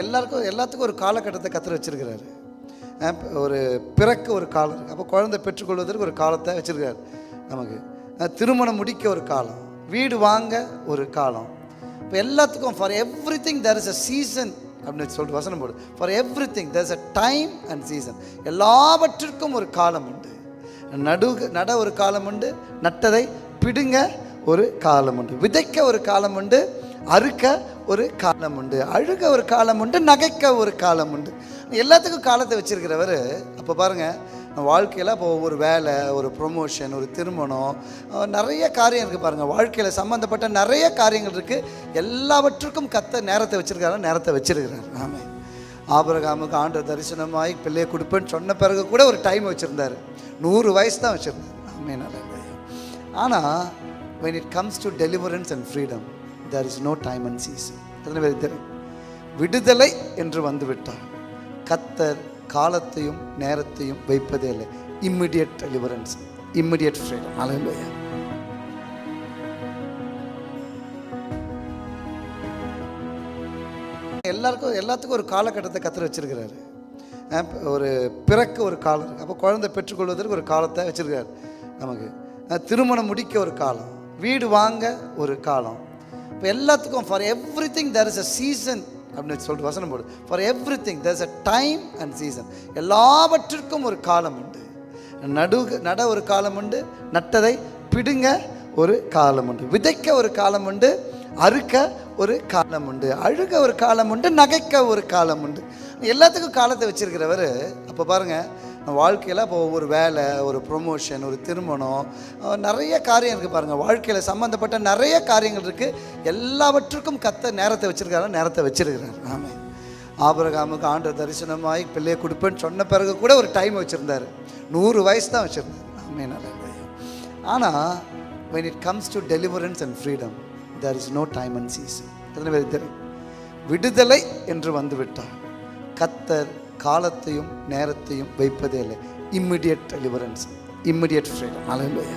எல்லாத்துக்கும் ஒரு காலகட்டத்தை கத்தர் வச்சிருக்கிறாரு. ஒரு பிறக்க ஒரு காலம் இருக்குது, அப்போ குழந்தை பெற்றுக்கொள்வதற்கு ஒரு காலத்தை வச்சிருக்காரு. நமக்கு திருமணம் முடிக்க ஒரு காலம், வீடு வாங்க ஒரு காலம். இப்போ எல்லாத்துக்கும் for everything there is a season அப்படின்னு சொல்லிட்டு வசனம் போடு. For everything there is a time and season. எல்லாவற்றிற்கும் ஒரு காலம் உண்டு. நட ஒரு காலம் உண்டு, நட்டதை பிடுங்க ஒரு காலம் உண்டு, விதைக்க ஒரு காலம் உண்டு, அறுக்க ஒரு காலம் உண்டு, அழுக ஒரு காலம் உண்டு, நகைக்க ஒரு காலம் உண்டு. எல்லாத்துக்கும் காலத்தை வச்சிருக்கிறவர். அப்போ பாருங்கள், வாழ்க்கையில் இப்போ ஒரு வேலை, ஒரு ப்ரொமோஷன், ஒரு திருமணம், நிறைய காரியம் இருக்குது பாருங்கள். வாழ்க்கையில் சம்மந்தப்பட்ட நிறைய காரியங்கள் இருக்குது. எல்லாவற்றுக்கும் நேரத்தை வச்சுருக்காரு, நேரத்தை வச்சிருக்கிறார். ஆமாம், ஆபிரகாமுக்கு ஆண்டவர் தரிசனமாகி பிள்ளையை கொடுப்பேன்னு சொன்ன பிறகு கூட ஒரு டைம் வச்சுருந்தார். 100 வயசு தான் வச்சுருந்தார். ஆமாம், நல்லா. ஆனால் when it comes to deliverance and freedom, there is no time and season. எத்தனை பேருக்கு தெரியும்? விடுதலை என்று வந்துவிட்டார், கத்தர் காலத்தையும் நேரத்தையும் வைப்பதே இல்லை. Immediate deliverance, immediate freedom. Hallelujah. எல்லாத்துக்கும் ஒரு காலகட்டத்தை கத்தர் வச்சிருக்கிறாரு. ஒரு பிறக்க ஒரு காலம் இருக்குது, அப்போ குழந்தை பெற்றுக்கொள்வதற்கு ஒரு காலத்தை வச்சிருக்காரு. நமக்கு திருமணம் முடிக்க ஒரு காலம், வீடு வாங்க ஒரு காலம். இப்போ எல்லாத்துக்கும் for everything there is a season அப்படின்னு சொல்லிட்டு வசனம் போடு. For everything there is a time and season. எல்லாவற்றிற்கும் ஒரு காலம் உண்டு. நட ஒரு காலம் உண்டு, நட்டதை பிடுங்க ஒரு காலம் உண்டு, விதைக்க ஒரு காலம் உண்டு, அறுக்க ஒரு காலம் உண்டு, அழுக ஒரு காலம் உண்டு, நகைக்க ஒரு காலம் உண்டு. எல்லாத்துக்கும் காலத்தை வச்சிருக்கிறவர். அப்போ பாருங்கள், வாழ்க்கையில் இப்போ ஒரு வேலை, ஒரு ப்ரொமோஷன், ஒரு திருமணம், நிறைய காரியம் இருக்குது பாருங்கள். வாழ்க்கையில் சம்மந்தப்பட்ட நிறைய காரியங்கள் இருக்குது. எல்லாவற்றுக்கும் நேரத்தை வச்சுருக்காரு, நேரத்தை வச்சிருக்கிறார். ஆமாம், ஆபிரகாமுக்கு ஆண்டவர் தரிசனமாகி பிள்ளையை கொடுப்பேன்னு சொன்ன பிறகு கூட ஒரு டைம் வச்சுருந்தார். 100 வயசு தான் வச்சுருந்தார். ஆமாம், நல்லா. ஆனால் when it comes to deliverance and freedom, there is no time and season. எத்தனை பேருக்கு தெரியும்? விடுதலை என்று வந்துவிட்டார், கத்தர் காலத்தையும் நேரத்தையும் வைப்பதே இல்லை. Immediate deliverance, immediate freedom. ஹல்லேலூயா.